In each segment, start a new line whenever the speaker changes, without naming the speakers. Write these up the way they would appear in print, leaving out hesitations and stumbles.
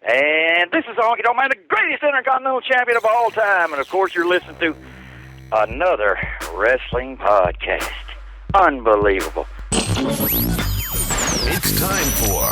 And this is Honky Tonk Man, the greatest Intercontinental Champion of all time. And, of course, you're listening to another wrestling podcast. Unbelievable.
It's time for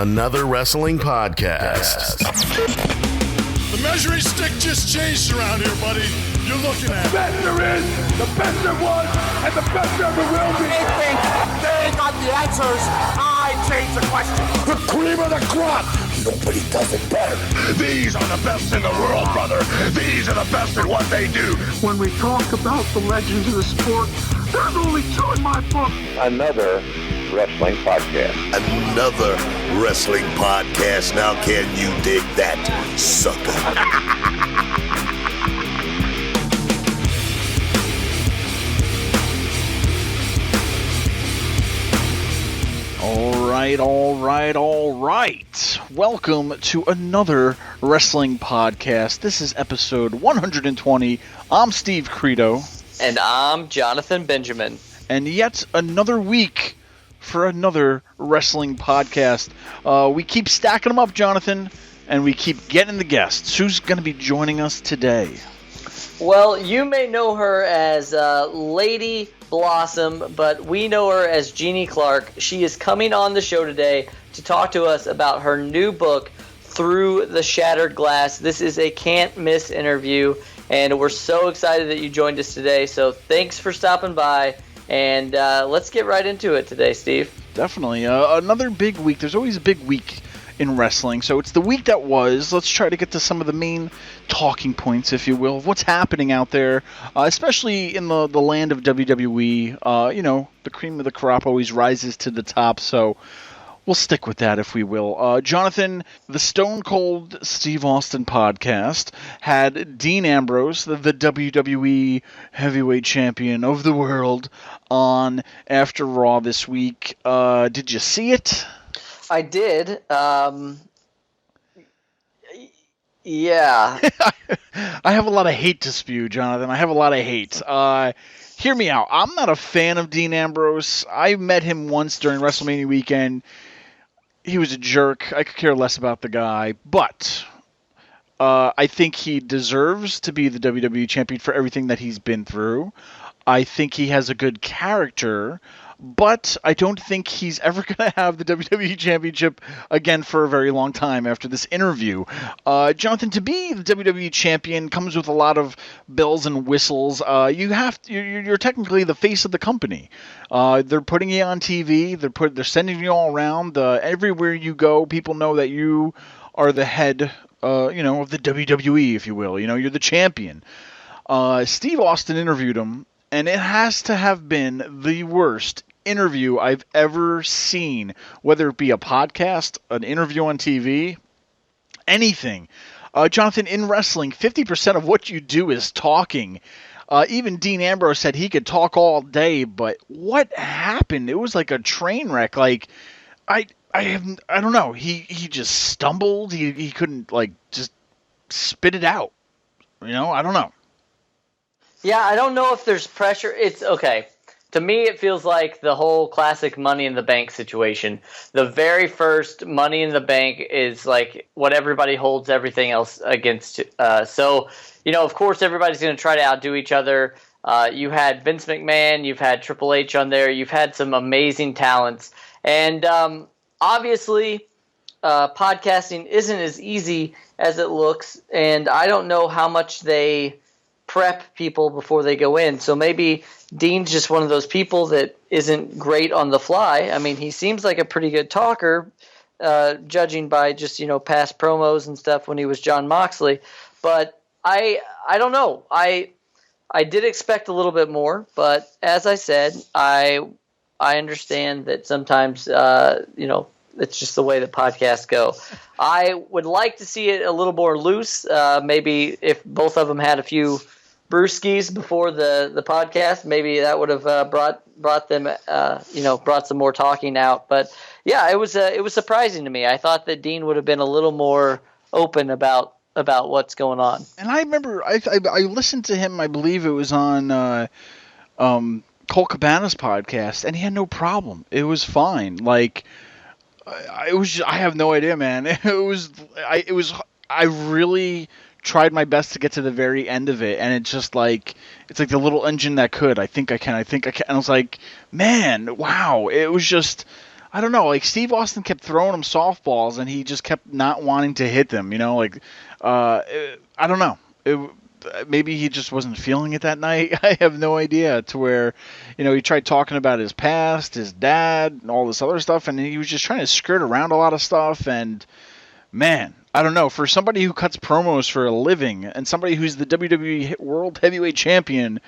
another wrestling podcast.
The measuring stick just changed around here, buddy. You're looking at
the best there is, the best there was, and the best there ever will be.
They think they got the answers. I change the question.
The cream of the crop.
Nobody does it better.
These are the best in the world, brother. These are the best at what they do.
When we talk about the legends of the sport, there's only two in my book.
Another wrestling podcast.
Another wrestling podcast. Now can you dig that, sucker?
All right. Welcome to another wrestling podcast. This is episode 120. I'm Steve Credo.
And I'm Jonathan Benjamin.
And yet another week for another wrestling podcast. We keep stacking them up, Jonathan, and we keep getting the guests. Who's going to be joining us today?
Well, you may know her as Lady Blossom, but we know her as Jeanie Clarke. She is coming on the show today to talk to us about her new book, Through the Shattered Glass. This is a can't-miss interview, and we're so excited that you joined us today. So thanks for stopping by, and let's get right into it today, Steve.
Definitely. Another big week. There's always a big week in wrestling. So it's the week that was. Let's try to get to some of the main talking points, if you will, of what's happening out there, especially in the land of WWE. The cream of the crop always rises to the top, so we'll stick with that, if we will. Jonathan, the Stone Cold Steve Austin podcast had Dean Ambrose, the WWE heavyweight champion of the world, on after Raw this week. Did you see it?
I did. Yeah.
I have a lot of hate to spew, Jonathan. I have a lot of hate. Hear me out. I'm not a fan of Dean Ambrose. I met him once during WrestleMania weekend. He was a jerk. I could care less about the guy. But I think he deserves to be the WWE champion for everything that he's been through. I think he has a good character. But I don't think he's ever going to have the WWE Championship again for a very long time after this interview. Jonathan, to be the WWE Champion comes with a lot of bells and whistles. You're technically the face of the company. They're putting you on TV. They're sending you all around. Everywhere you go, people know that you are the head, of the WWE, if you will. You're the champion. Steve Austin interviewed him, and it has to have been the worst interview I've ever seen, whether it be a podcast, an interview on TV, anything. Jonathan, in wrestling, 50% of what you do is talking. Even Dean Ambrose said he could talk all day, but what happened? It was like a train wreck. Like, I don't know. He just stumbled. He couldn't just spit it out. I don't know.
Yeah, I don't know if there's pressure. It's okay. To me, it feels like the whole classic Money in the Bank situation. The very first Money in the Bank is like what everybody holds everything else against. So, of course, everybody's going to try to outdo each other. You had Vince McMahon. You've had Triple H on there. You've had some amazing talents. And obviously, podcasting isn't as easy as it looks. And I don't know how much they prep people before they go in. So maybe Dean's just one of those people that isn't great on the fly. I mean, he seems like a pretty good talker, judging by just, past promos and stuff when he was Jon Moxley. But I don't know. I did expect a little bit more, but as I said, I understand that sometimes, it's just the way the podcasts go. I would like to see it a little more loose. Maybe if both of them had a few brewskis before the podcast, maybe that would have brought them, brought some more talking out. But yeah, it was surprising to me. I thought that Dean would have been a little more open about what's going on.
And I remember I listened to him. I believe it was on Colt Cabana's podcast, and he had no problem. It was fine. Like, I have no idea, man. I really tried my best to get to the very end of it, and it's like the little engine that could. I think I can. And I was like, man, wow. It was just, I don't know. Like, Steve Austin kept throwing him softballs, and he just kept not wanting to hit them. I don't know. Maybe he just wasn't feeling it that night. I have no idea. To where, he tried talking about his past, his dad, and all this other stuff, and he was just trying to skirt around a lot of stuff. And man, I don't know. For somebody who cuts promos for a living and somebody who's the WWE World Heavyweight Champion,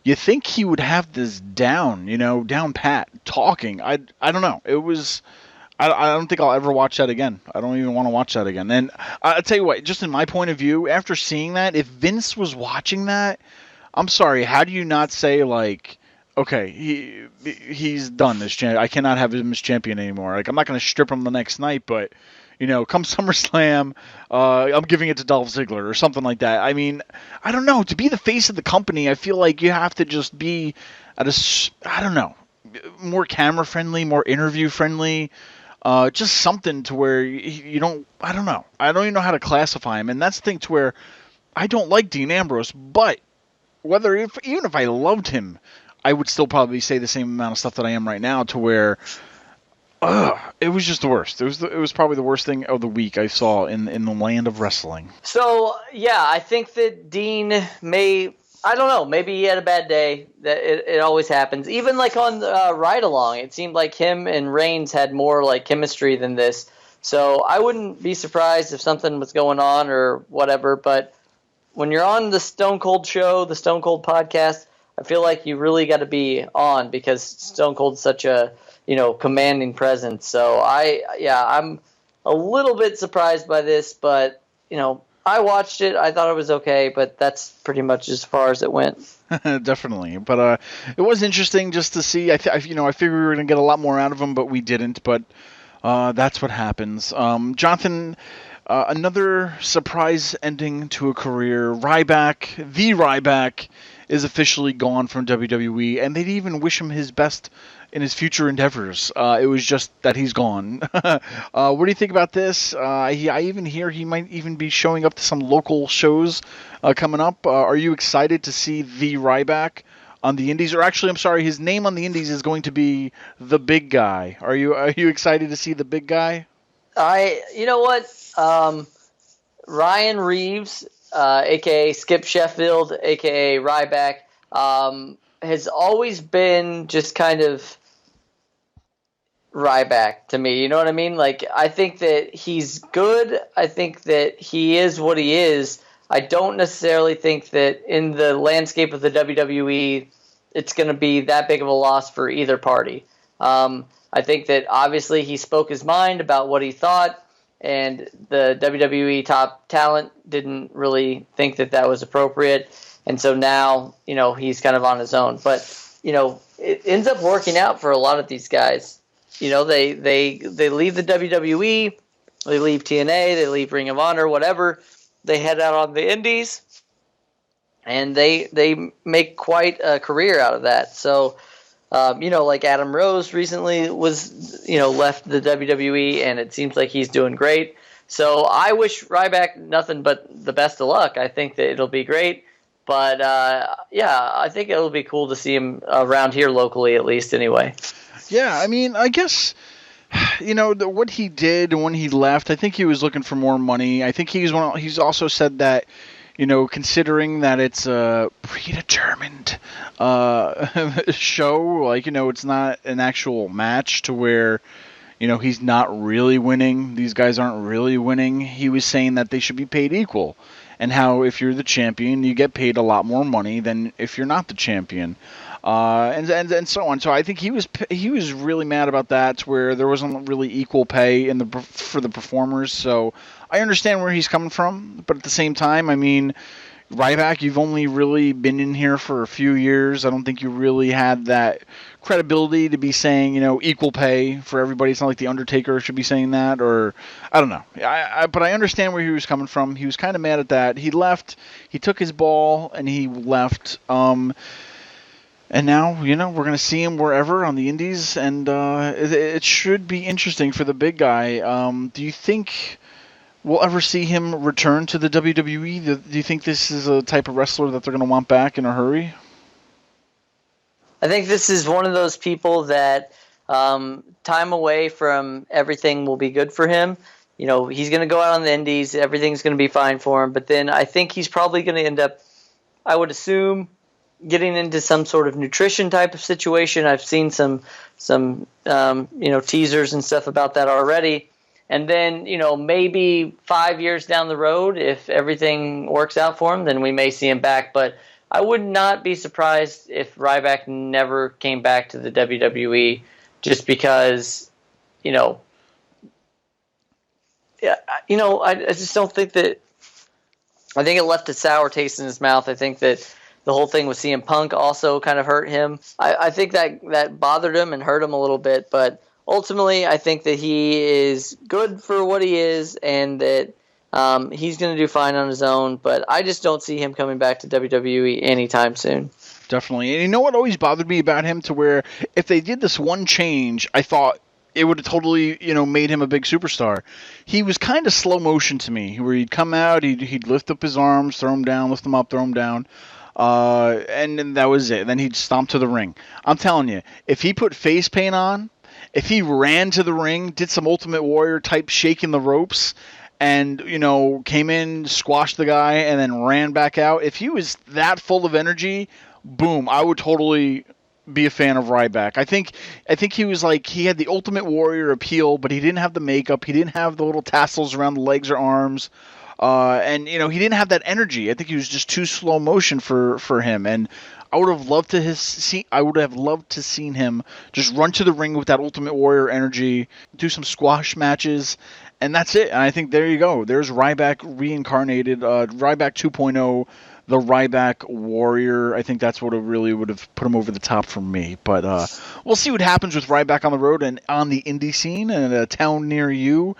you think he would have this down, down pat, talking. I don't know. It was. I don't think I'll ever watch that again. I don't even want to watch that again. And I'll tell you what, just in my point of view, after seeing that, if Vince was watching that, I'm sorry, how do you not say, like, okay, he's done this champion. I cannot have him as champion anymore. Like, I'm not going to strip him the next night, but, come SummerSlam, I'm giving it to Dolph Ziggler or something like that. I mean, I don't know. To be the face of the company, I feel like you have to just be I don't know, more camera-friendly, more interview-friendly. Just something to where you don't, I don't know. I don't even know how to classify him. And that's the thing to where I don't like Dean Ambrose, but even if I loved him, I would still probably say the same amount of stuff that I am right now, to where it was just the worst. It was probably the worst thing of the week I saw in the land of wrestling.
So, yeah, I think that Dean I don't know. Maybe he had a bad day. That it always happens. Even like on Ride Along, it seemed like him and Reigns had more like chemistry than this. So I wouldn't be surprised if something was going on or whatever. But when you're on the Stone Cold show, the Stone Cold podcast, I feel like you really got to be on, because Stone Cold's such a commanding presence. So I'm a little bit surprised by this, but I watched it. I thought it was okay, but that's pretty much as far as it went.
Definitely. But it was interesting just to see. I figured we were going to get a lot more out of him, but we didn't. But that's what happens. Jonathan, another surprise ending to a career. The Ryback, is officially gone from WWE, and they'd even wish him his best in his future endeavors. It was just that he's gone. What do you think about this? I even hear he might even be showing up to some local shows coming up. Are you excited to see the Ryback on the Indies? Or actually, I'm sorry, his name on the Indies is going to be the Big Guy. Are you excited to see the Big Guy?
You know what? Ryan Reeves, a.k.a. Skip Sheffield, a.k.a. Ryback, has always been just kind of Ryback to me. You know what I mean? Like, I think that he's good. I think that he is what he is. I don't necessarily think that in the landscape of the WWE, it's going to be that big of a loss for either party. I think that obviously he spoke his mind about what he thought, and the WWE top talent didn't really think that that was appropriate. And so now, he's kind of on his own. But, it ends up working out for a lot of these guys. They leave the WWE, they leave TNA, they leave Ring of Honor, whatever. They head out on the Indies, and they make quite a career out of that. So, like Adam Rose recently was, left the WWE, and it seems like he's doing great. So I wish Ryback nothing but the best of luck. I think that it'll be great. But, I think it'll be cool to see him around here locally, at least, anyway.
Yeah, I mean, I guess, what he did when he left, I think he was looking for more money. I think he's also said that, considering that it's a predetermined show, like, it's not an actual match to where, he's not really winning. These guys aren't really winning. He was saying that they should be paid equal. And how if you're the champion, you get paid a lot more money than if you're not the champion. And so on. So I think he was really mad about that, where there wasn't really equal pay for the performers. So I understand where he's coming from, but at the same time, I mean, Ryback, you've only really been in here for a few years. I don't think you really had that credibility to be saying, equal pay for everybody. It's not like The Undertaker should be saying that, or I don't know. But I understand where he was coming from. He was kind of mad at that. He left. He took his ball and he left. And now, we're going to see him wherever on the Indies, and it should be interesting for the big guy. Do you think we'll ever see him return to the WWE? Do you think this is a type of wrestler that they're going to want back in a hurry?
I think this is one of those people that time away from everything will be good for him. He's going to go out on the Indies. Everything's going to be fine for him. But then I think he's probably going to end up, I would assume, getting into some sort of nutrition type of situation. I've seen some teasers and stuff about that already. And then, maybe 5 years down the road, if everything works out for him, then we may see him back. But I would not be surprised if Ryback never came back to the WWE, just because, I just don't think that. I think it left a sour taste in his mouth. I think that the whole thing with CM Punk also kind of hurt him. I think that bothered him and hurt him a little bit, but ultimately I think that he is good for what he is, and that he's going to do fine on his own, but I just don't see him coming back to WWE anytime soon.
Definitely. And you know what always bothered me about him, to where if they did this one change, I thought it would have totally, made him a big superstar. He was kind of slow motion to me, where he'd come out, he'd lift up his arms, throw him down, lift him up, throw him down. And then that was it. Then he'd stomp to the ring. I'm telling you, if he put face paint on, if he ran to the ring, did some Ultimate Warrior type shaking the ropes, and, came in, squashed the guy, and then ran back out, if he was that full of energy, boom, I would totally be a fan of Ryback. I think he was like, he had the Ultimate Warrior appeal, but he didn't have the makeup. He didn't have the little tassels around the legs or arms. And he didn't have that energy. I think he was just too slow motion for him. And I would have loved to seen him just run to the ring with that Ultimate Warrior energy, do some squash matches, and that's it. And I think there you go. There's Ryback reincarnated, Ryback 2.0, the Ryback Warrior. I think that's what really would have put him over the top for me. But we'll see what happens with Ryback on the road and on the indie scene in a town near you.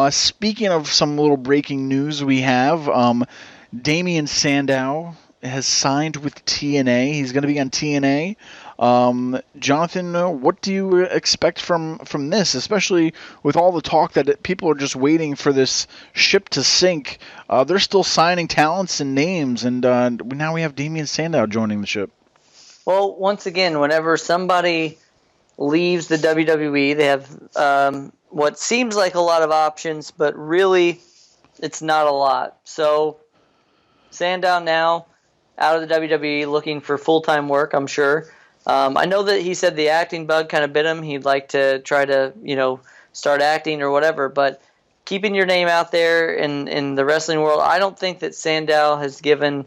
Speaking of some little breaking news we have, Damien Sandow has signed with TNA. He's going to be on TNA. Jonathan, what do you expect from this, especially with all the talk that people are just waiting for this ship to sink? They're still signing talents and names, and now we have Damien Sandow joining the ship.
Well, once again, whenever somebody leaves the WWE, they have what seems like a lot of options, but really it's not a lot. So Sandow now out of the WWE looking for full-time work, I'm sure. I know that he said the acting bug kind of bit him. He'd like to try to, start acting or whatever. But keeping your name out there in the wrestling world, I don't think that Sandow has given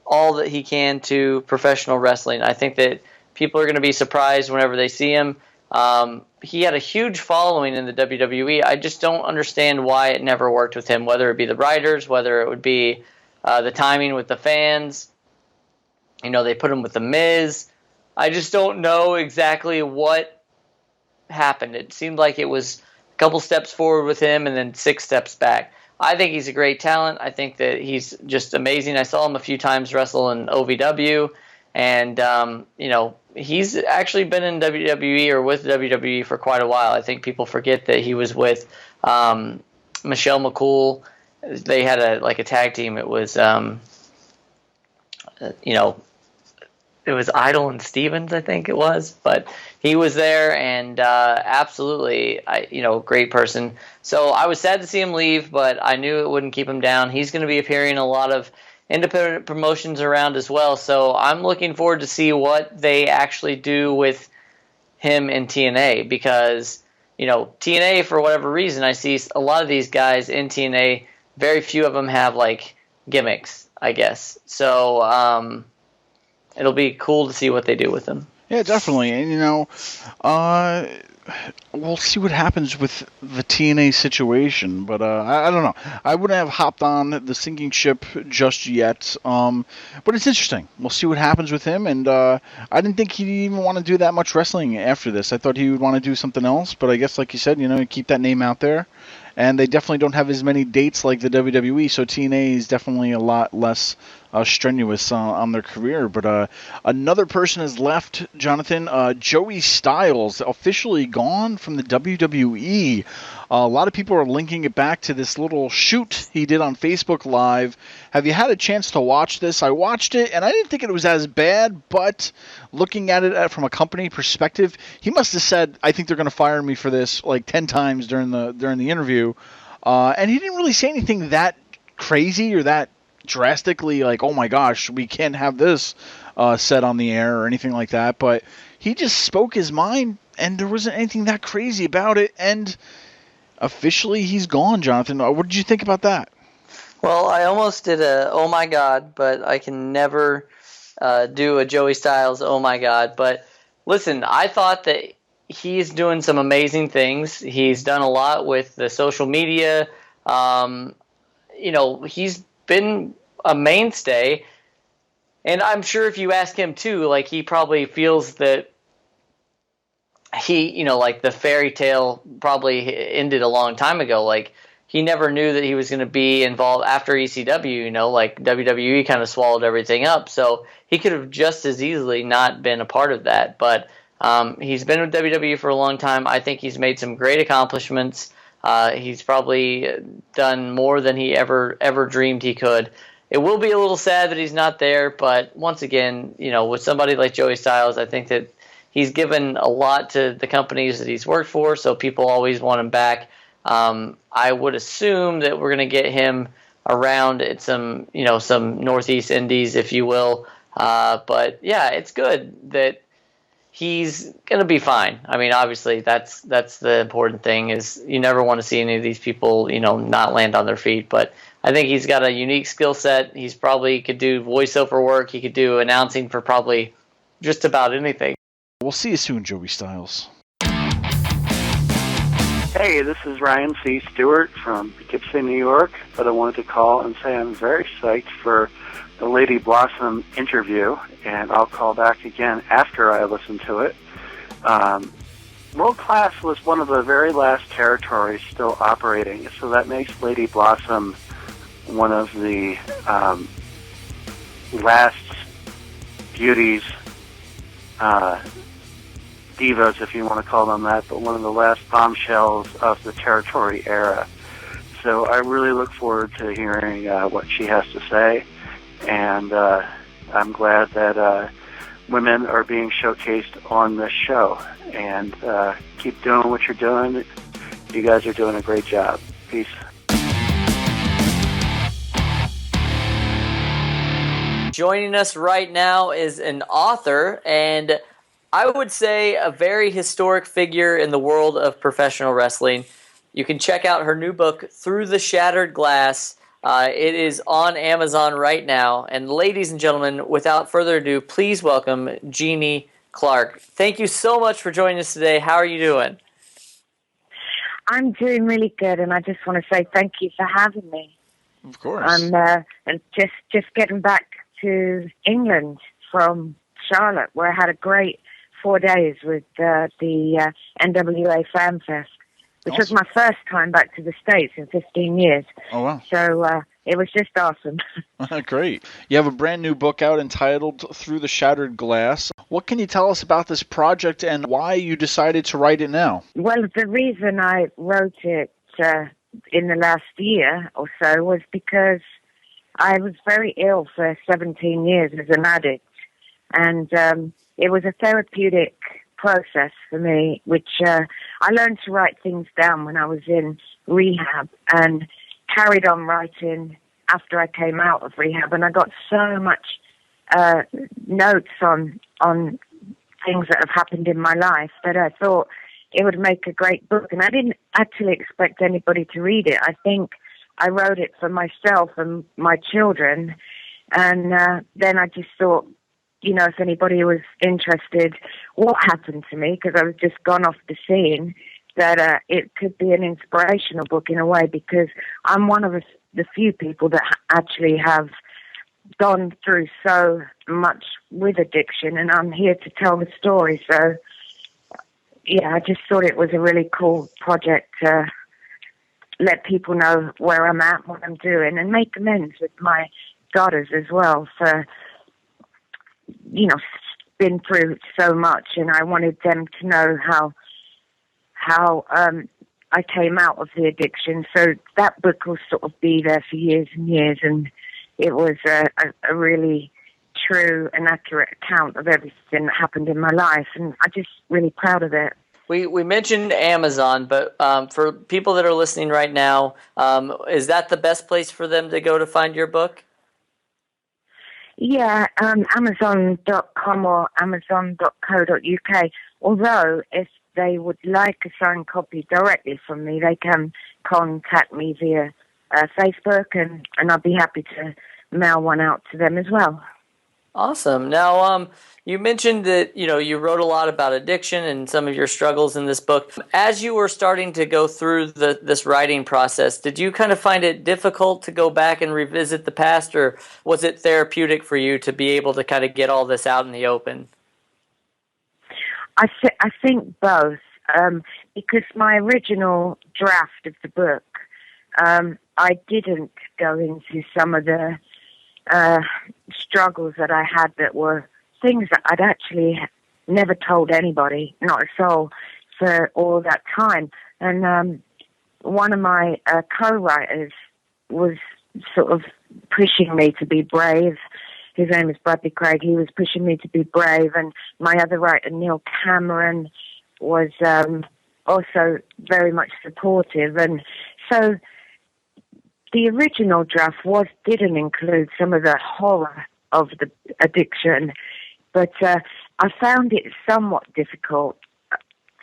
all that he can to professional wrestling. I think that people are going to be surprised whenever they see him. He had a huge following in the WWE. I just don't understand why it never worked with him, whether it be the writers, whether it would be the timing with the fans. They put him with The Miz. I just don't know exactly what happened. It seemed like it was a couple steps forward with him and then 6 steps back. I think he's a great talent. I think that he's just amazing. I saw him a few times wrestle in OVW, and he's actually been in WWE or with WWE for quite a while. I think people forget that he was with Michelle McCool. They had a tag team. It was it was Idol and Stevens, I think it was, but he was there, and absolutely, great person. So I was sad to see him leave, but I knew it wouldn't keep him down. He's going to be appearing in a lot of independent promotions around as well, so I'm looking forward to see what they actually do with him in TNA, because TNA, for whatever reason, I see a lot of these guys in TNA, very few of them have gimmicks, I guess. So it'll be cool to see what they do with them.
Yeah, definitely. And, we'll see what happens with the TNA situation. But I don't know. I wouldn't have hopped on the sinking ship just yet. But it's interesting. We'll see what happens with him. And I didn't think he'd even want to do that much wrestling after this. I thought he would want to do something else. But I guess, like you said, keep that name out there. and they definitely don't have as many dates like the WWE, so TNA is definitely a lot less strenuous on their career. But another person has left, Jonathan. Joey Styles, officially gone from the WWE. A lot of people are linking it back to this little shoot he did on Facebook Live. Have you had a chance to watch this? I watched it, and I didn't think it was as bad, but looking at it from a company perspective, he must have said, I think they're going to fire me for this like 10 times during the interview. And he didn't really say anything that crazy or that drastically like, oh my gosh, we can't have this said on the air or anything like that. But he just spoke his mind, and there wasn't anything that crazy about it. And officially, he's gone, Jonathan. What did you think about that?
Well, I almost did a oh my god, but I can never do a Joey Styles oh my god. But listen, I thought that he's doing some amazing things. He's done a lot with the social media. He's been a mainstay. And I'm sure if you ask him too, like he probably feels that he, like the fairy tale probably ended a long time ago. Like he never knew that he was going to be involved after ECW, like WWE kind of swallowed everything up. So he could have just as easily not been a part of that. But he's been with WWE for a long time. I think he's made some great accomplishments. He's probably done more than he ever dreamed he could. It will be a little sad that he's not there, but once again, with somebody like Joey Styles, I think that he's given a lot to the companies that he's worked for, so people always want him back. I would assume that we're going to get him around at some Northeast Indies, if you will. But yeah, it's good that he's going to be fine. I mean, obviously, that's the important thing is you never want to see any of these people, not land on their feet. But I think he's got a unique skill set. He's probably could do voiceover work. He could do announcing for probably just about anything.
We'll see you soon, Joey Styles.
Hey, this is Ryan C. Stewart from Poughkeepsie, New York. But I wanted to call and say I'm very psyched for the Lady Blossom interview, and I'll call back again after I listen to it. World Class was one of the very last territories still operating, so that makes Lady Blossom one of the last beauties, divas, if you want to call them that, but one of the last bombshells of the territory era. So I really look forward to hearing what she has to say, and I'm glad that women are being showcased on this show. And keep doing what you're doing. You guys are doing a great job. Peace.
Joining us right now is an author, and I would say a very historic figure in the world of professional wrestling. You can check out her new book, Through the Shattered Glass. It is on Amazon right now. And ladies and gentlemen, without further ado, please welcome Jeanie Clarke. Thank you so much for joining us today. How are you doing?
I'm doing really good, and I just want to say thank you for having me.
Of course.
I'm and just getting back to England from Charlotte, where I had a great 4 days with the NWA Fan Fest, which was my first time back to the States in 15 years.
Oh, wow.
So it was just awesome.
Great. You have a brand new book out entitled Through the Shattered Glass. What can you tell us about this project and why you decided to write it now?
Well, the reason I wrote it in the last year or so was because I was very ill for 17 years as an addict, and it was a therapeutic process for me, which I learned to write things down when I was in rehab and carried on writing after I came out of rehab. And I got so much notes on things that have happened in my life that I thought it would make a great book. And I didn't actually expect anybody to read it. I think I wrote it for myself and my children. And then I just thought, if anybody was interested what happened to me, because I was just gone off the scene, that it could be an inspirational book in a way, because I'm one of the few people that actually have gone through so much with addiction, and I'm here to tell the story. So, yeah, I just thought it was a really cool project let people know where I'm at, what I'm doing, and make amends with my daughters as well for, been through so much, and I wanted them to know how I came out of the addiction. So that book will sort of be there for years and years, and it was a really true and accurate account of everything that happened in my life, and I'm just really proud of it.
We mentioned Amazon, but for people that are listening right now, is that the best place for them to go to find your book?
Yeah, Amazon.com or Amazon.co.uk. Although, if they would like a signed copy directly from me, they can contact me via Facebook, and I'll be happy to mail one out to them as well.
Awesome. Now, you mentioned that, you wrote a lot about addiction and some of your struggles in this book. As you were starting to go through this writing process, did you kind of find it difficult to go back and revisit the past, or was it therapeutic for you to be able to kind of get all this out in the open?
I think both, because my original draft of the book, I didn't go into some of the struggles that I had that were things that I'd actually never told anybody, not a soul, for all that time. And one of my co-writers was sort of pushing me to be brave. His name is Bradley Craig. He was pushing me to be brave. And my other writer, Neil Cameron, was also very much supportive. And so the original draft didn't include some of the horror of the addiction, but I found it somewhat difficult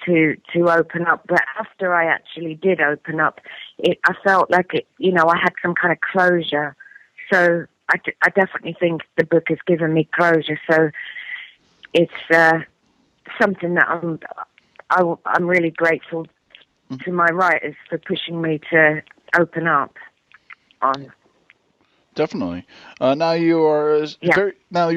to open up. But after I actually did open up, I felt like I had some kind of closure. So I definitely think the book has given me closure. So it's something that I'm really grateful to my writers for pushing me to open up on.
Definitely. Now you're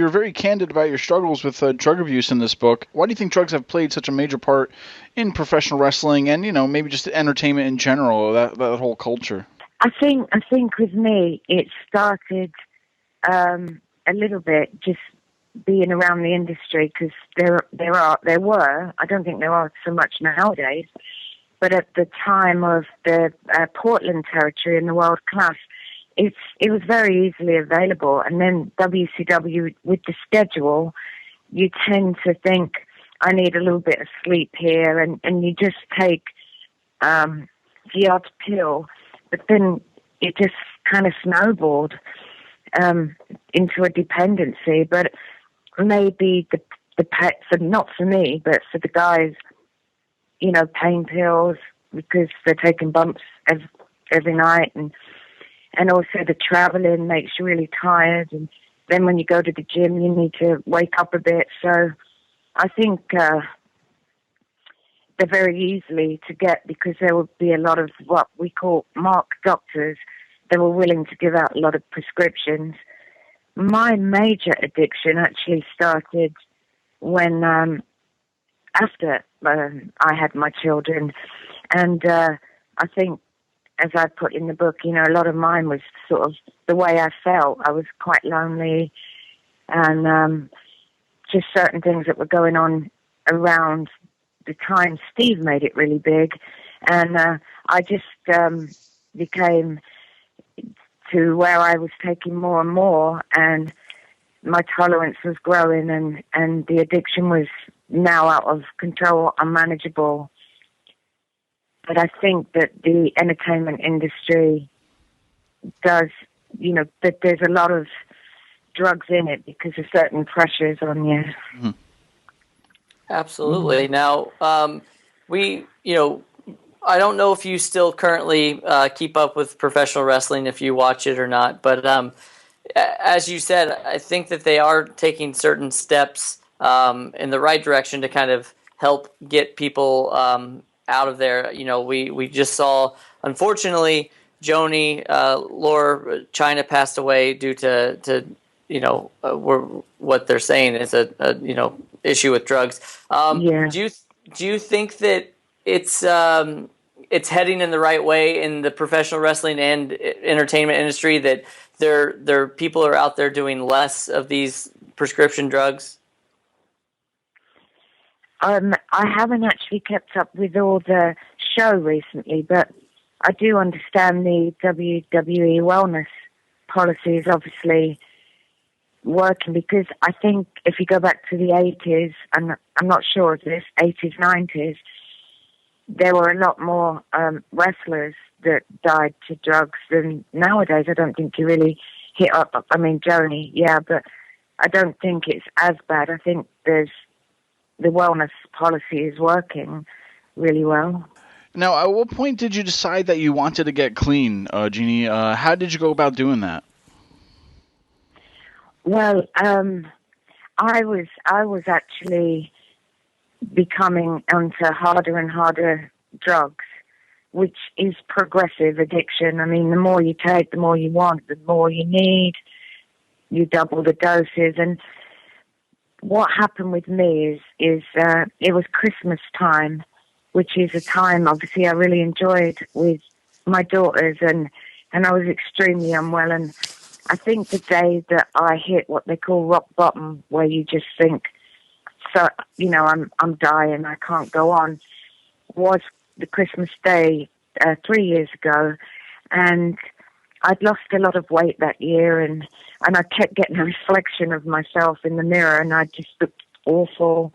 very candid about your struggles with drug abuse in this book. Why do you think drugs have played such a major part in professional wrestling and maybe just entertainment in general, that whole culture?
I think with me it started a little bit just being around the industry, because there were, I don't think there are so much nowadays, but at the time of the Portland territory in the world class, it was very easily available. And then WCW, with the schedule, you tend to think, I need a little bit of sleep here, and you just take the odd pill. But then it just kind of snowballed into a dependency. But maybe the pets, not for me, but for the guys, pain pills, because they're taking bumps every night, and also the traveling makes you really tired, and then when you go to the gym, you need to wake up a bit. So I think they're very easily to get, because there will be a lot of what we call mark doctors that were willing to give out a lot of prescriptions. My major addiction actually started when after I had my children, and I think, as I put in the book, a lot of mine was sort of the way I felt. I was quite lonely, and just certain things that were going on around the time. Steve made it really big, and I just became to where I was taking more and more, and my tolerance was growing, and the addiction was now out of control, unmanageable. But I think that the entertainment industry does, that there's a lot of drugs in it because of certain pressures on you.
Mm-hmm.
Absolutely. Now, I don't know if you still currently keep up with professional wrestling, if you watch it or not, but as you said, I think that they are taking certain steps in the right direction to kind of help get people out of there. We just saw, unfortunately, Joni Laura China passed away due to what they're saying is a issue with drugs.
Yeah.
Do you think that it's it's heading in the right way in the professional wrestling and entertainment industry, that there people are out there doing less of these prescription drugs?
I haven't actually kept up with all the show recently, but I do understand the WWE wellness policy is obviously working, because I think if you go back to the 80s, and I'm not sure of this, 80s, 90s, there were a lot more wrestlers that died to drugs than nowadays. I don't think you really hit up, I mean, Joanie, yeah, but I don't think it's as bad. I think the wellness policy is working really well.
Now, at what point did you decide that you wanted to get clean, Jeanie? How did you go about doing that?
Well, I was actually becoming onto harder and harder drugs, which is progressive addiction. I mean, the more you take, the more you want, the more you need. You double the doses. And what happened with me is it was Christmas time, which is a time, obviously, I really enjoyed with my daughters, and I was extremely unwell. And I think the day that I hit what they call rock bottom, where you just think, so, I'm dying, I can't go on, was the Christmas day 3 years ago. And I'd lost a lot of weight that year, and I kept getting a reflection of myself in the mirror, and I just looked awful.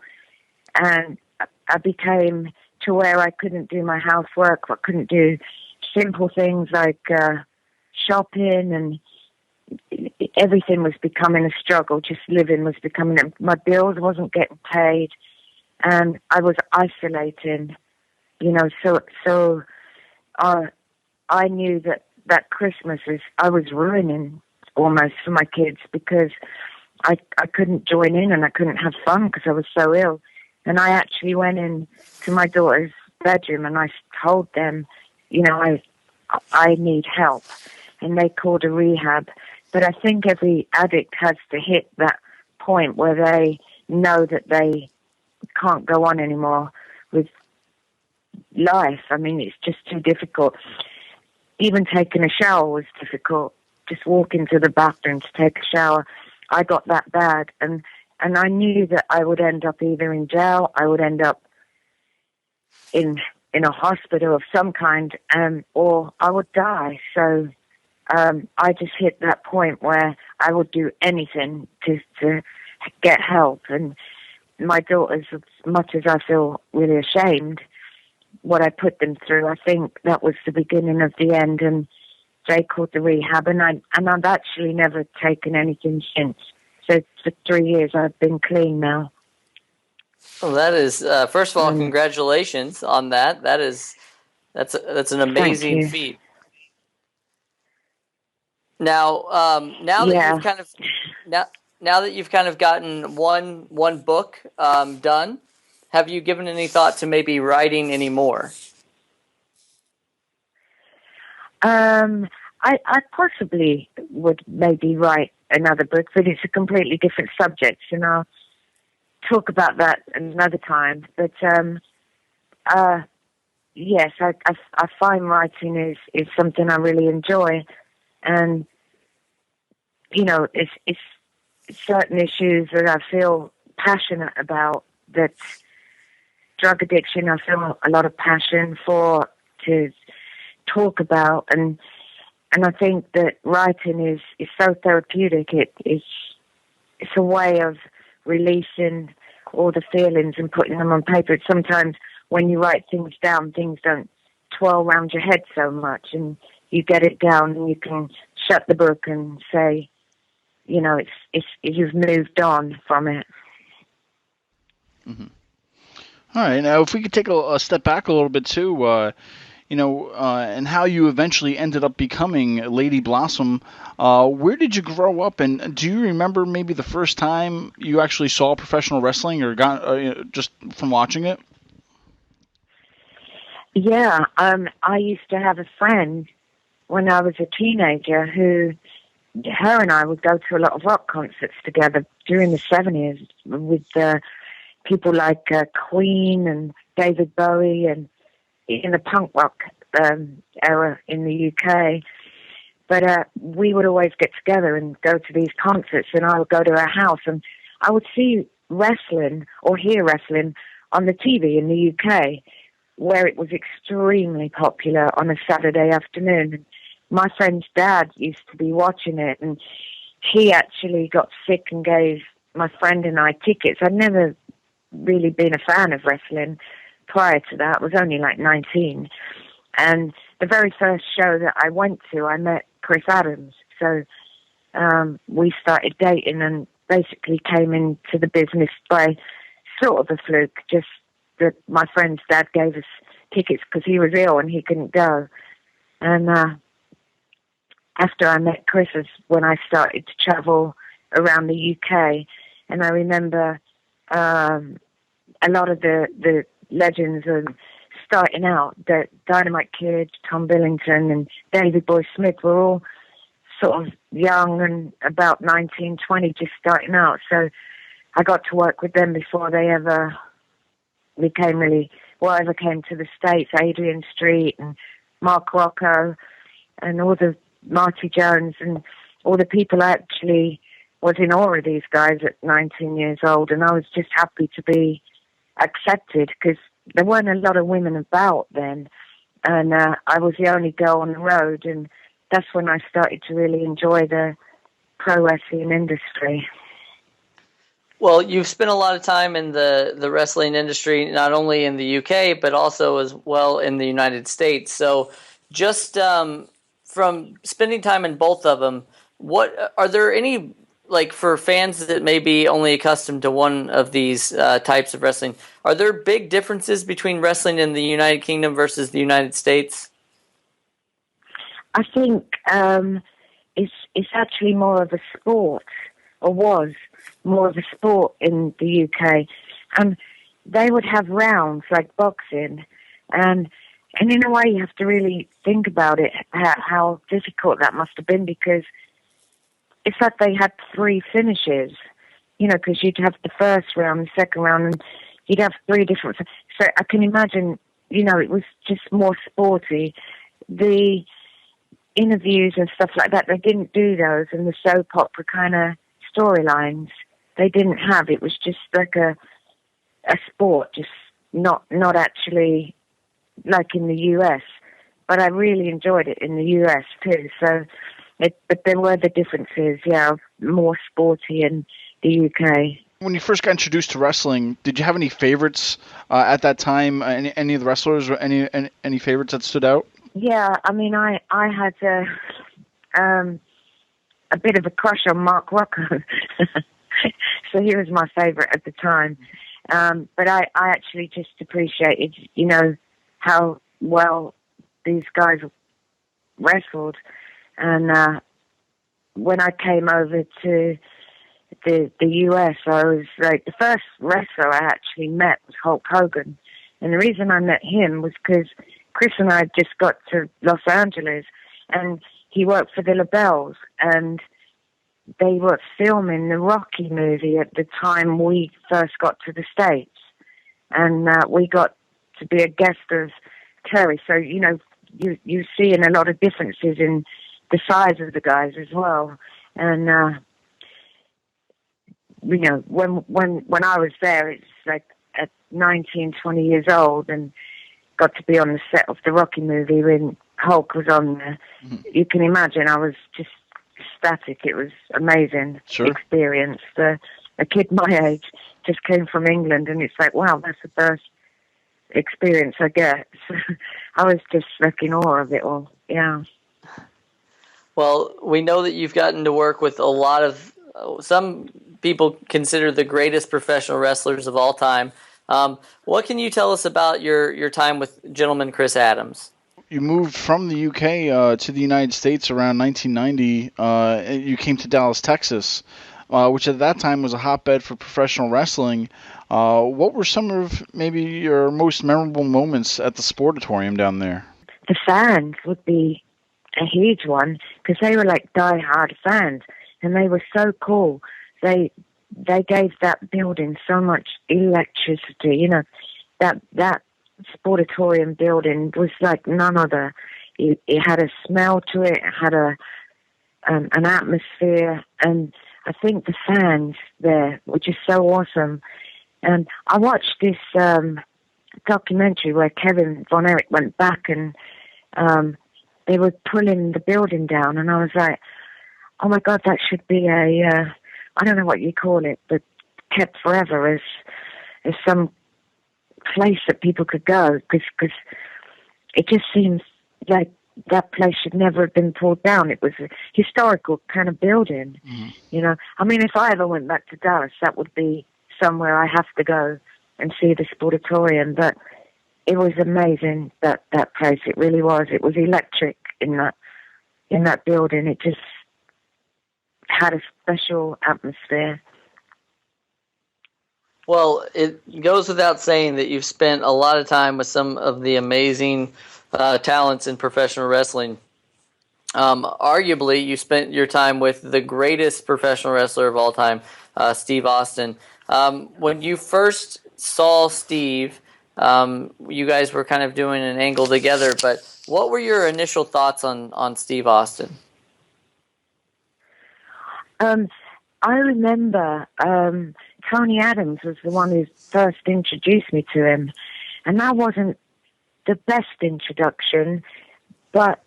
And I became to where I couldn't do my housework, I couldn't do simple things like shopping, and everything was becoming a struggle. Just living was becoming, my bills wasn't getting paid, and I was isolating, so I knew that Christmas I was ruining almost for my kids, because I couldn't join in and I couldn't have fun because I was so ill. And I actually went in to my daughter's bedroom and I told them, I need help. And they called a rehab. But I think every addict has to hit that point where they know that they can't go on anymore with life. I mean, it's just too difficult. Even taking a shower was difficult. Just walking to the bathroom to take a shower, I got that bad. And I knew that I would end up either in jail, I would end up in a hospital of some kind, or I would die. So I just hit that point where I would do anything to get help. And my daughters, as much as I feel really ashamed what I put them through, I think that was the beginning of the end. And they called the rehab, and I've actually never taken anything since. So for 3 years I've been clean now.
Well, that is first of all, congratulations on that. That's an amazing feat. Now, that you've kind of gotten one book done, have you given any thought to maybe writing any more?
I possibly would maybe write another book, but it's a completely different subject, and I'll talk about that another time. But yes, I find writing is something I really enjoy, and it's certain issues that I feel passionate about. That drug addiction, I feel a lot of passion for to talk about, and I think that writing is so therapeutic. It's a way of releasing all the feelings and putting them on paper. Sometimes when you write things down, things don't twirl around your head so much, and you get it down and you can shut the book and say, you've moved on from it.
Mm-hmm. All right. Now, if we could take a step back a little bit too, and how you eventually ended up becoming Lady Blossom. Where did you grow up, and do you remember maybe the first time you actually saw professional wrestling, or got just from watching it?
Yeah, I used to have a friend when I was a teenager her and I would go to a lot of rock concerts together during the 70s with people like Queen and David Bowie, and in the punk rock era in the UK. But we would always get together and go to these concerts, and I would go to her house, and I would see wrestling or hear wrestling on the TV in the UK, where it was extremely popular on a Saturday afternoon. My friend's dad used to be watching it, and he actually got sick and gave my friend and I tickets. I'd never really been a fan of wrestling prior to that. I was only like 19. And the very first show that I went to, I met Chris Adams. So we started dating and basically came into the business by sort of a fluke, just that my friend's dad gave us tickets because he was ill and he couldn't go. And after I met Chris is when I started to travel around the UK. And I remember a lot of the legends and starting out, that Dynamite Kid, Tom Billington and Davey Boy Smith were all sort of young and about 19, 20, just starting out. So I got to work with them before they ever became really, ever came to the States, Adrian Street and Mark Rocco and all the Marty Jones and all the people. Actually was in awe of these guys at 19 years old, and I was just happy to be accepted because there weren't a lot of women about then, and I was the only girl on the road, and that's when I started to really enjoy the pro wrestling industry.
Well, you've spent a lot of time in the wrestling industry, not only in the UK, but also as well in the United States. So just from spending time in both of them, what are there any, like for fans that may be only accustomed to one of these types of wrestling, are there big differences between wrestling in the United Kingdom versus the United States?
I think it's actually more of a sport, or was more of a sport in the UK. And they would have rounds like boxing, and in a way you have to really think about it, how difficult that must have been, because it's like they had 3 finishes, because you'd have the first round, the second round, and you'd have 3 different. So I can imagine, it was just more sporty. The interviews and stuff like that, they didn't do those, and the soap opera kind of storylines, they didn't have. It was just like a sport, just not actually like in the US. But I really enjoyed it in the US too. So. But there were the differences, more sporty in the UK.
When you first got introduced to wrestling, did you have any favorites at that time? Any of the wrestlers, or any favorites that stood out?
Yeah, I mean, I had a bit of a crush on Mark Rocco, so he was my favorite at the time. But I actually just appreciated, how well these guys wrestled. And when I came over to the US, I was like, the first wrestler I actually met was Hulk Hogan. And the reason I met him was because Chris and I had just got to Los Angeles, and he worked for the LaBelles, and they were filming the Rocky movie at the time we first got to the States. And we got to be a guest of Terry. So, you're seeing a lot of differences in the size of the guys as well. And, when I was there, it's like at 19, 20 years old, and got to be on the set of the Rocky movie when Hulk was on there. Mm-hmm. You can imagine I was just ecstatic. It was amazing experience. A kid my age just came from England, and it's like, wow, that's the first experience I get. So I was just like in awe of it all. Yeah.
Well, we know that you've gotten to work with a lot of, some people consider the greatest professional wrestlers of all time. What can you tell us about your time with Gentleman Chris Adams?
You moved from the UK to the United States around 1990. You came to Dallas, Texas, which at that time was a hotbed for professional wrestling. What were some of maybe your most memorable moments at the Sportatorium down there?
The fans would be a huge one, because they were like die-hard fans, and they were so cool. They gave that building so much electricity, that Sportatorium building was like none other. It had a smell to it. It had an atmosphere, and I think the fans there were just so awesome. And I watched this documentary where Kevin Von Erich went back and they were pulling the building down, and I was like, oh my God, that should be a, I don't know what you call it, but kept forever as some place that people could go, because it just seems like that place should never have been pulled down. It was a historical kind of building, you know. I mean, if I ever went back to Dallas, that would be somewhere I have to go and see the Sportatorium. But it was amazing, that place. It really was. It was electric in that building. It just had a special atmosphere.
Well, it goes without saying that you've spent a lot of time with some of the amazing talents in professional wrestling. Arguably, you spent your time with the greatest professional wrestler of all time, Steve Austin. When you first saw Steve, you guys were kind of doing an angle together, but what were your initial thoughts on Steve Austin?
I remember Tony Adams was the one who first introduced me to him, and that wasn't the best introduction, but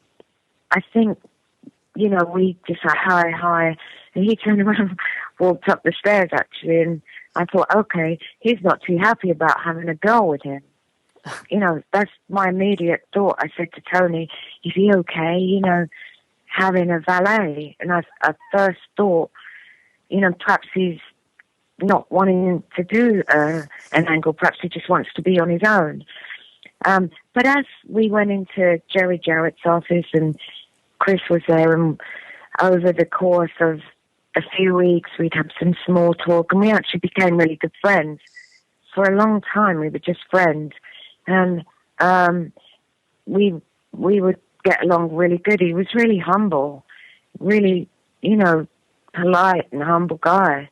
I think, you know, we just like, hi, and he turned around and walked up the stairs, actually, and I thought, okay, he's not too happy about having a girl with him. You know, that's my immediate thought. I said to Tony, is he okay, you know, having a valet? And I first thought, you know, perhaps he's not wanting to do an angle. Perhaps he just wants to be on his own. But as we went into Jerry Jarrett's office and Chris was there, and over the course of a few weeks, we'd have some small talk, and we actually became really good friends. For a long time, we were just friends. And we would get along really good. He was really humble, really, you know, polite and humble guy,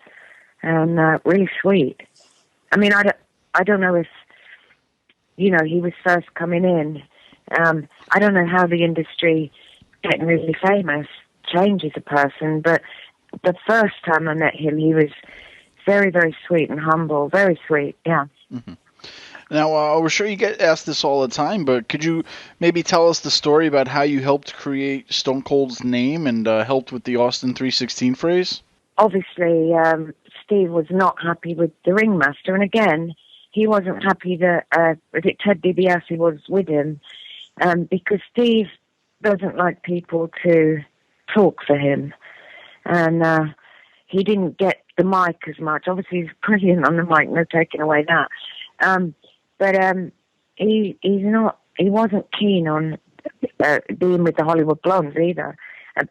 and really sweet. I mean, I don't know if, you know, he was first coming in. I don't know how the industry getting really famous changes a person, but the first time I met him, he was very, very sweet and humble, very sweet, yeah.
Mm-hmm. Now, we're sure you get asked this all the time, but could you maybe tell us the story about how you helped create Stone Cold's name and helped with the Austin 316 phrase?
Obviously, Steve was not happy with the ringmaster, and again, he wasn't happy that Ted DiBiase was with him, because Steve doesn't like people to talk for him, and he didn't get the mic as much. Obviously, he's brilliant on the mic, no taking away that. But he wasn't keen on being with the Hollywood Blondes either.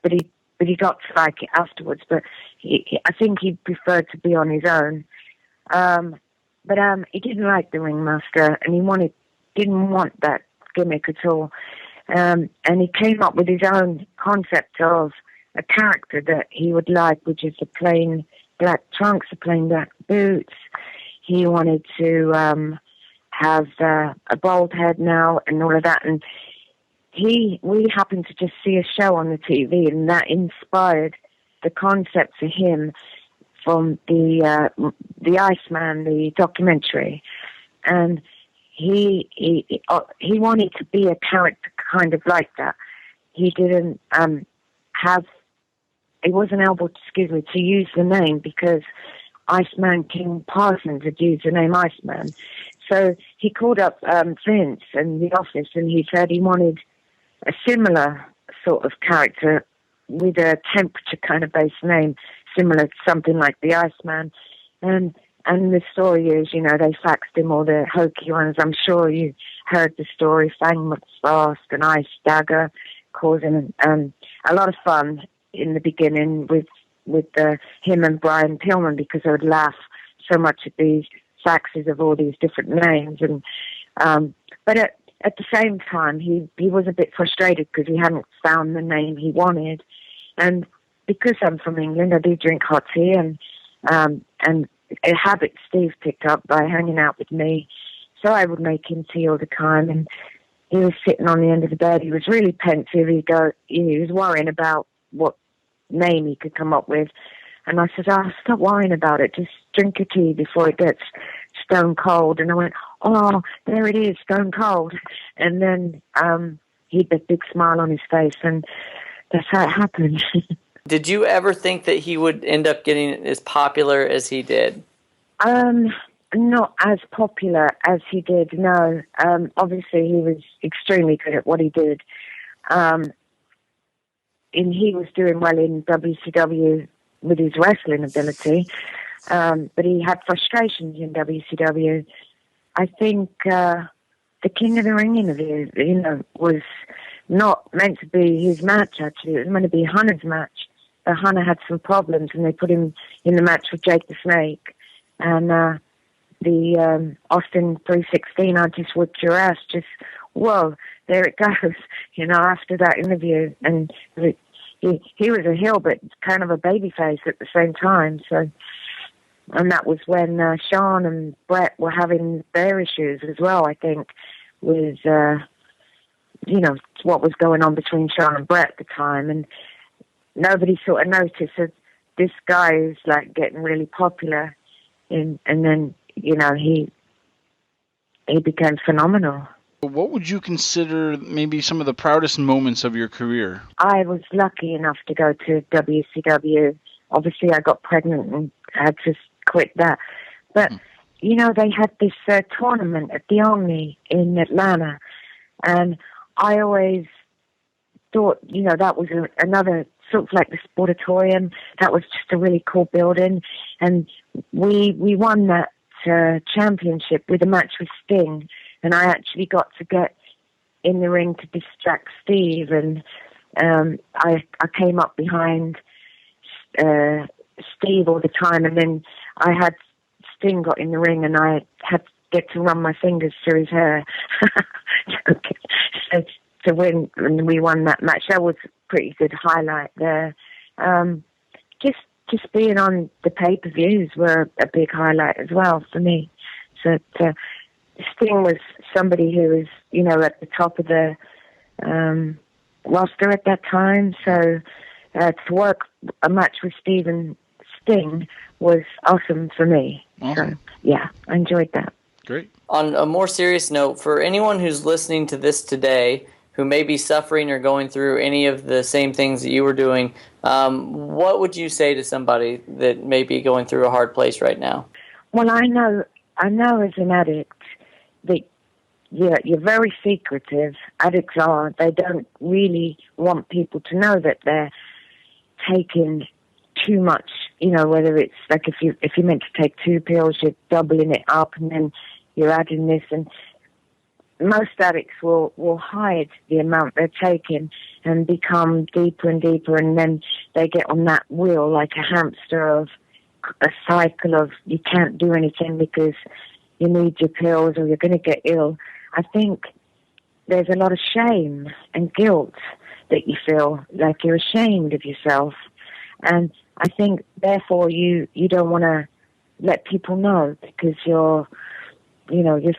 But he got to like it afterwards. But I think he preferred to be on his own. But he didn't like the ringmaster, and he didn't want that gimmick at all. And he came up with his own concept of a character that he would like, which is the plain black trunks, the plain black boots. He wanted to have a bald head now and all of that. And we happened to just see a show on the TV, and that inspired the concept for him from the Iceman, the documentary. And he wanted to be a character kind of like that. He didn't he wasn't able to use the name because Iceman King Parsons had used the name Iceman. So he called up Vince in the office, and he said he wanted a similar sort of character with a temperature kind of based name, similar to something like the Iceman. And the story is, you know, they faxed him all the hokey ones. I'm sure you heard the story, Fang McFast and Ice Dagger, causing a lot of fun in the beginning with him and Brian Pillman, because I would laugh so much at these faxes of all these different names. And but at the same time, he was a bit frustrated because he hadn't found the name he wanted. And because I'm from England, I do drink hot tea, and a habit Steve picked up by hanging out with me. So I would make him tea all the time, and he was sitting on the end of the bed. He was really pensive. He was worrying about what name he could come up with. And I said, stop worrying about it. Just drink your tea before it gets stone cold. And I went, oh, there it is, stone cold. And then he had a big smile on his face, and that's how it happened.
Did you ever think that he would end up getting as popular as he did?
Not as popular as he did, no. Obviously, he was extremely good at what he did. And he was doing well in WCW with his wrestling ability, but he had frustrations in WCW. I think the King of the Ring interview, was not meant to be his match, actually. It was meant to be Hunter's match. But Hunter had some problems, and they put him in the match with Jake the Snake. And the Austin 316, I just whipped your ass, just, whoa, there it goes, after that interview. And he was a heel, but kind of a baby face at the same time. So, and that was when Shawn and Bret were having their issues as well, I think, with, what was going on between Shawn and Bret at the time. And nobody sort of noticed that this guy is, like, getting really popular. And then, he became phenomenal.
What would you consider maybe some of the proudest moments of your career?
I was lucky enough to go to WCW. Obviously, I got pregnant and had to quit that. But, they had this tournament at the Omni in Atlanta. And I always thought, that was another sort of like the Sportatorium. That was just a really cool building. And we won that championship with a match with Sting. And I actually got to get in the ring to distract Steve. And I came up behind Steve all the time. And then I had Sting got in the ring, and I had to get to run my fingers through his hair to win. And we won that match. That was a pretty good highlight there. Just being on the pay-per-views were a big highlight as well for me. So Sting was somebody who was, at the top of the roster at that time. So to work a match with Steve and Sting was awesome for me.
Awesome.
So, yeah, I enjoyed that.
Great.
On a more serious note, for anyone who's listening to this today who may be suffering or going through any of the same things that you were doing, what would you say to somebody that may be going through a hard place right now?
Well, I know as an addict that you're very secretive. Addicts are. They don't really want people to know that they're taking too much. Whether it's like if you're meant to take 2 pills, you're doubling it up, and then you're adding this. And most addicts will hide the amount they're taking and become deeper and deeper, and then they get on that wheel like a hamster of a cycle of you can't do anything because you need your pills or you're going to get ill. I think there's a lot of shame and guilt that you feel like you're ashamed of yourself. And I think, therefore, you don't want to let people know because you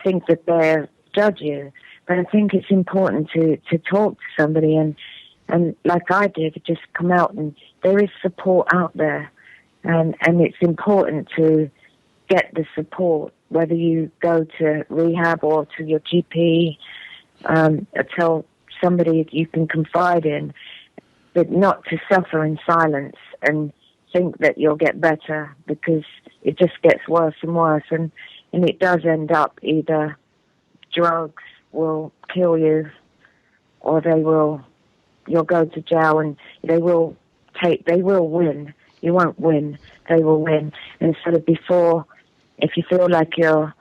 think that they'll judge you. But I think it's important to talk to somebody and like I did, just come out, and there is support out there. And it's important to get the support, whether you go to rehab or to your GP, tell somebody you can confide in, but not to suffer in silence and think that you'll get better, because it just gets worse and worse. And it does end up either drugs will kill you or you'll go to jail, and they will win. You won't win. They will win. And sort of before, if you feel like you're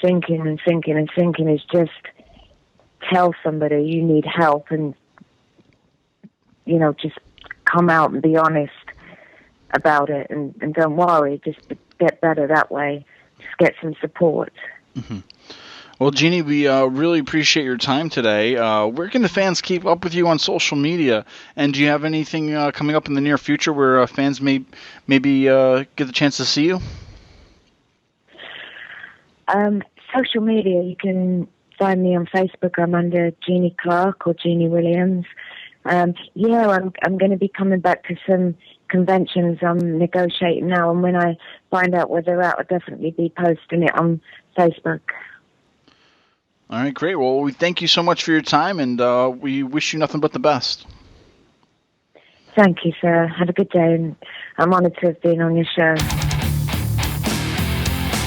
sinking and sinking and sinking, is just tell somebody you need help and, just come out and be honest about it and don't worry. Just get better that way. Just get some support.
Mm-hmm. Well, Jeanie, we really appreciate your time today. Where can the fans keep up with you on social media? And do you have anything coming up in the near future where fans may maybe get the chance to see you?
social media, you can find me on Facebook. I'm under Jeanie Clarke or Jeannie Williams. I'm going to be coming back to some conventions. I'm negotiating now, and when I find out where they're at, I'll definitely be posting it on Facebook.
All right, great. Well, we thank you so much for your time, and we wish you nothing but the best.
Thank you, sir. Have a good day, and I'm honored to have been on your show.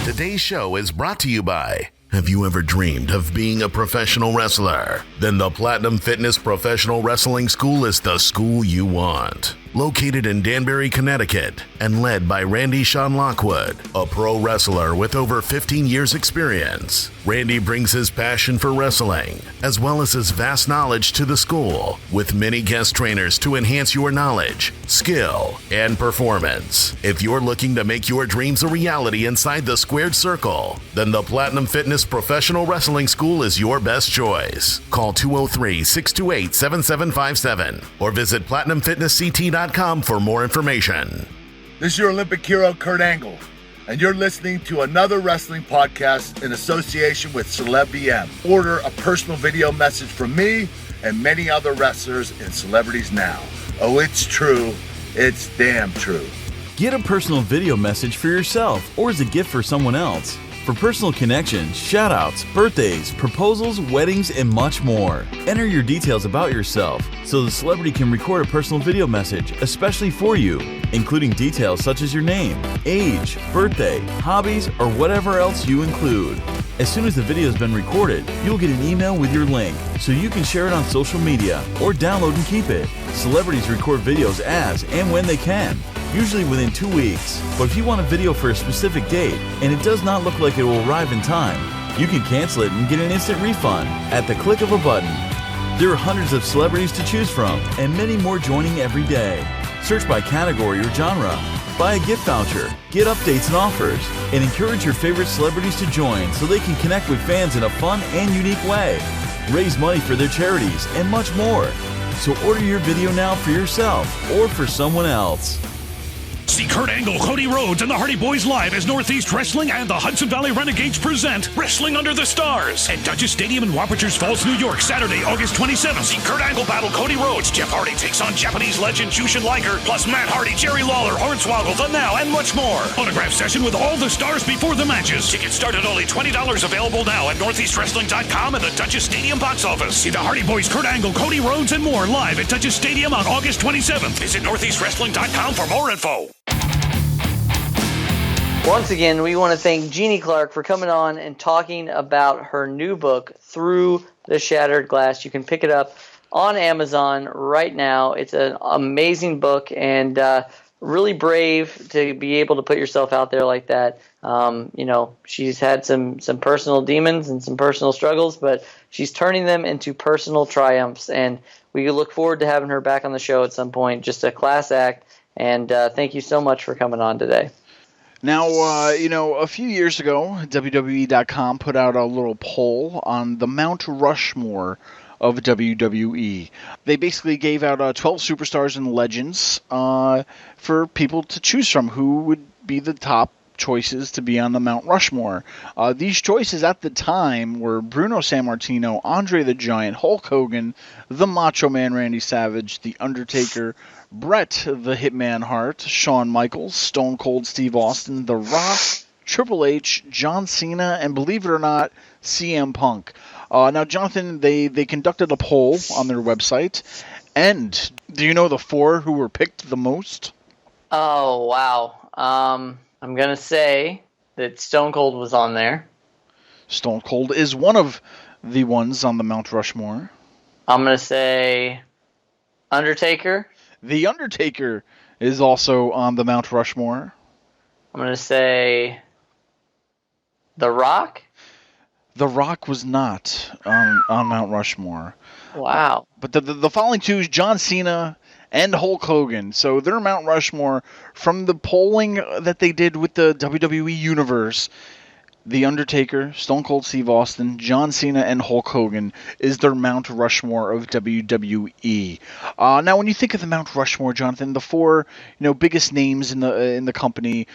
Today's show is brought to you by... Have you ever dreamed of being a professional wrestler? Then the Platinum Fitness Professional Wrestling School is the school you want. Located in Danbury, Connecticut, and led by Randy Sean Lockwood, a pro wrestler with over 15 years experience. Randy brings his passion for wrestling, as well as his vast knowledge to the school, with many guest trainers to enhance your knowledge, skill, and performance. If you're looking to make your dreams a reality inside the squared circle, then the Platinum Fitness Professional Wrestling School is your best choice. Call 203-628-7757 or visit PlatinumFitnessCT.com for more information.
This is your Olympic hero, Kurt Angle, and you're listening to another wrestling podcast in association with Celeb BM. Order a personal video message from me and many other wrestlers and celebrities now. Oh, it's true. It's damn true.
Get a personal video message for yourself or as a gift for someone else. For personal connections, shout-outs, birthdays, proposals, weddings, and much more. Enter your details about yourself so the celebrity can record a personal video message, especially for you, including details such as your name, age, birthday, hobbies, or whatever else you include. As soon as the video has been recorded, you'll get an email with your link so you can share it on social media or download and keep it. Celebrities record videos as and when they can, usually within 2 weeks. But if you want a video for a specific date and it does not look like it will arrive in time, you can cancel it and get an instant refund at the click of a button. There are hundreds of celebrities to choose from and many more joining every day. Search by category or genre, buy a gift voucher, get updates and offers, and encourage your favorite celebrities to join so they can connect with fans in a fun and unique way. Raise money for their charities and much more. So order your video now for yourself or for someone else.
See Kurt Angle, Cody Rhodes, and the Hardy Boys live as Northeast Wrestling and the Hudson Valley Renegades present Wrestling Under the Stars at Dutchess Stadium in Wappingers Falls, New York, Saturday, August 27th. See Kurt Angle battle Cody Rhodes. Jeff Hardy takes on Japanese legend Jushin Liger, plus Matt Hardy, Jerry Lawler, Hornswoggle, The Now, and much more. Autograph session with all the stars before the matches. Tickets start at only $20, available now at NortheastWrestling.com and the Dutchess Stadium box office. See the Hardy Boys, Kurt Angle, Cody Rhodes, and more live at Dutchess Stadium on August 27th. Visit NortheastWrestling.com for more info.
Once again, we want to thank Jeanie Clarke for coming on and talking about her new book, Through the Shattered Glass. You can pick it up on Amazon right now. It's an amazing book and really brave to be able to put yourself out there like that. She's had some personal demons and some personal struggles, but she's turning them into personal triumphs. And we look forward to having her back on the show at some point. Just a class act. And thank you so much for coming on today.
Now, a few years ago, WWE.com put out a little poll on the Mount Rushmore of WWE. They basically gave out 12 superstars and legends for people to choose from who would be the top choices to be on the Mount Rushmore. These choices at the time were Bruno Sammartino, Andre the Giant, Hulk Hogan, the Macho Man Randy Savage, The Undertaker, Bret the Hitman Hart, Shawn Michaels, Stone Cold Steve Austin, The Rock, Triple H, John Cena, and believe it or not, CM Punk. Now, Jonathan, they conducted a poll on their website, and do you know the 4 who were picked the most?
Oh, wow. I'm going to say that Stone Cold was on there.
Stone Cold is one of the ones on the Mount Rushmore.
I'm going to say Undertaker.
The Undertaker is also on the Mount Rushmore.
I'm going to say The Rock.
The Rock was not on Mount Rushmore.
Wow.
But the following two is John Cena and Hulk Hogan. So they're Mount Rushmore. From the polling that they did with the WWE Universe, The Undertaker, Stone Cold Steve Austin, John Cena, and Hulk Hogan is their Mount Rushmore of WWE. Now, when you think of the Mount Rushmore, Jonathan, the 4 biggest names in the company,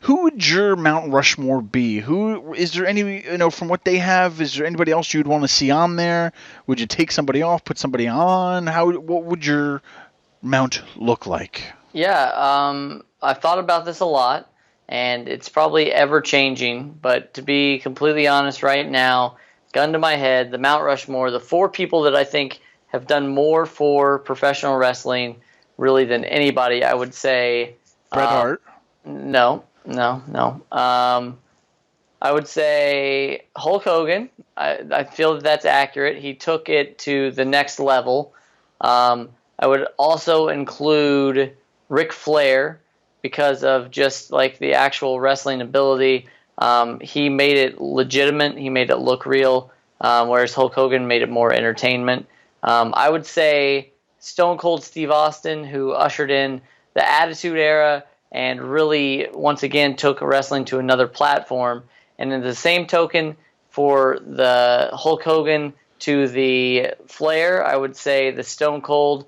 who would your Mount Rushmore be? Who is there any, from what they have, is there anybody else you'd want to see on there? Would you take somebody off, put somebody on? What would your Mount look like?
Yeah, I've thought about this a lot, and it's probably ever-changing, but to be completely honest right now, gun to my head, the Mount Rushmore, the 4 people that I think have done more for professional wrestling really than anybody, I would say...
Bret Hart?
No. I would say Hulk Hogan. I feel that's accurate. He took it to the next level. I would also include Ric Flair because of just like the actual wrestling ability. He made it legitimate. He made it look real, whereas Hulk Hogan made it more entertainment. I would say Stone Cold Steve Austin, who ushered in the Attitude Era and really, once again, took wrestling to another platform. And in the same token, for the Hulk Hogan to the Flair, I would say the Stone Cold,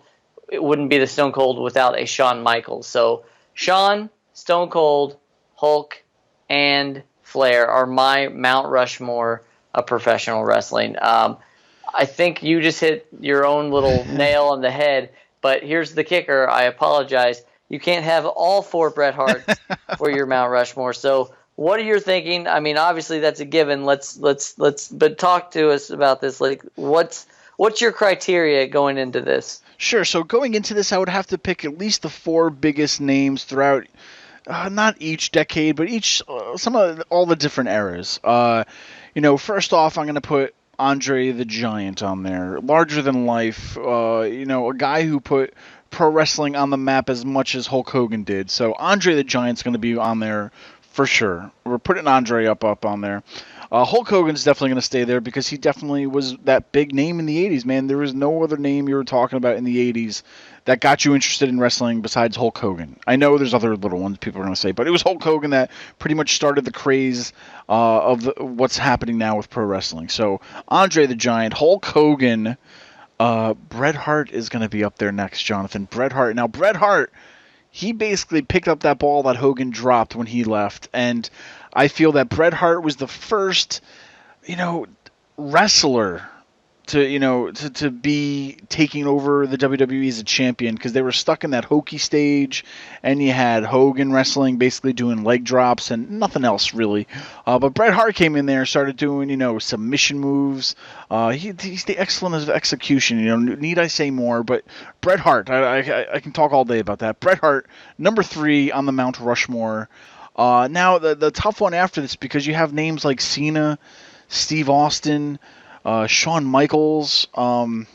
it wouldn't be the Stone Cold without a Shawn Michaels. So Shawn, Stone Cold, Hulk, and Flair are my Mount Rushmore of professional wrestling. I think you just hit your own little nail on the head, but here's the kicker. I apologize. You can't have all 4 Bret Harts for your Mount Rushmore. So what are you thinking? I mean, obviously that's a given. Let's but talk to us about this. Like, what's your criteria going into this?
Sure. So going into this, I would have to pick at least the 4 biggest names throughout, not each decade, but all the different eras. First off, I'm going to put Andre the Giant on there. Larger than life. A guy who put pro wrestling on the map as much as Hulk Hogan did. So Andre the Giant's going to be on there for sure. We're putting Andre up on there. Hulk Hogan's definitely going to stay there because he definitely was that big name in the 80s, man. There was no other name you were talking about in the 80s that got you interested in wrestling besides Hulk Hogan. I know there's other little ones people are going to say, but it was Hulk Hogan that pretty much started the craze of what's happening now with pro wrestling. So Andre the Giant, Hulk Hogan, Bret Hart is going to be up there next, Jonathan. Bret Hart. Now, Bret Hart, he basically picked up that ball that Hogan dropped when he left, and I feel that Bret Hart was the first, wrestler to be taking over the WWE as a champion, because they were stuck in that hokey stage, and you had Hogan wrestling, basically doing leg drops and nothing else really. But Bret Hart came in there, started doing submission moves. He's the excellent of execution. Need I say more? But Bret Hart, I can talk all day about that. Bret Hart, number 3 on the Mount Rushmore. Now the tough one after this, because you have names like Cena, Steve Austin, Shawn Michaels. I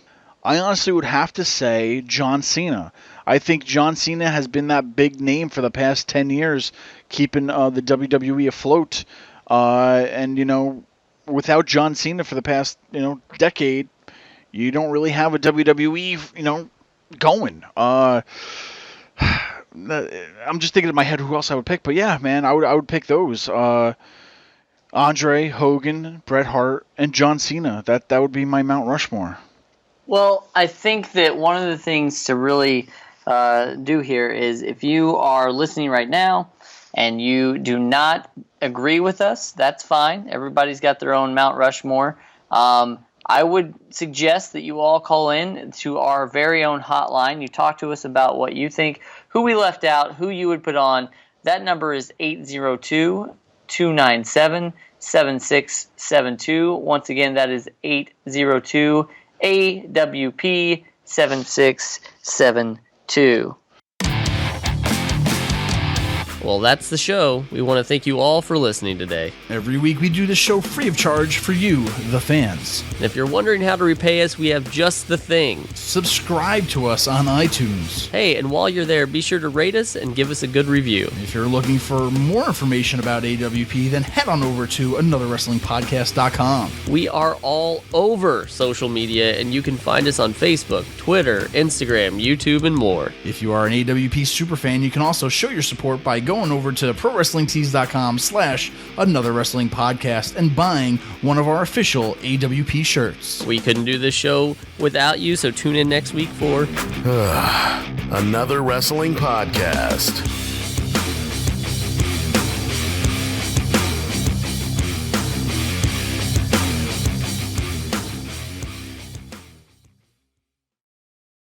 honestly would have to say John Cena. I think John Cena has been that big name for the past 10 years, keeping the WWE afloat. And without John Cena for the past decade, you don't really have a WWE going. I'm just thinking in my head who else I would pick, but yeah, man, I would pick those. Andre, Hogan, Bret Hart, and John Cena. That would be my Mount Rushmore.
Well, I think that one of the things to really do here is, if you are listening right now and you do not agree with us, that's fine. Everybody's got their own Mount Rushmore. I would suggest that you all call in to our very own hotline. You talk to us about what you think, who we left out, who you would put on. That number is 802-297-7672. Once again, that is 802-AWP-7672.
Well, that's the show. We want to thank you all for listening today.
Every week we do the show free of charge for you, the fans.
And if you're wondering how to repay us, we have just the thing.
Subscribe to us on iTunes.
Hey, and while you're there, be sure to rate us and give us a good review.
If you're looking for more information about AWP, then head on over to anotherwrestlingpodcast.com.
We are all over social media, and you can find us on Facebook, Twitter, Instagram, YouTube, and more.
If you are an AWP superfan, you can also show your support by going over to ProWrestlingTees.com/anotherwrestlingpodcast and buying one of our official AWP shirts.
We couldn't do this show without you, so tune in next week for
Another Wrestling Podcast.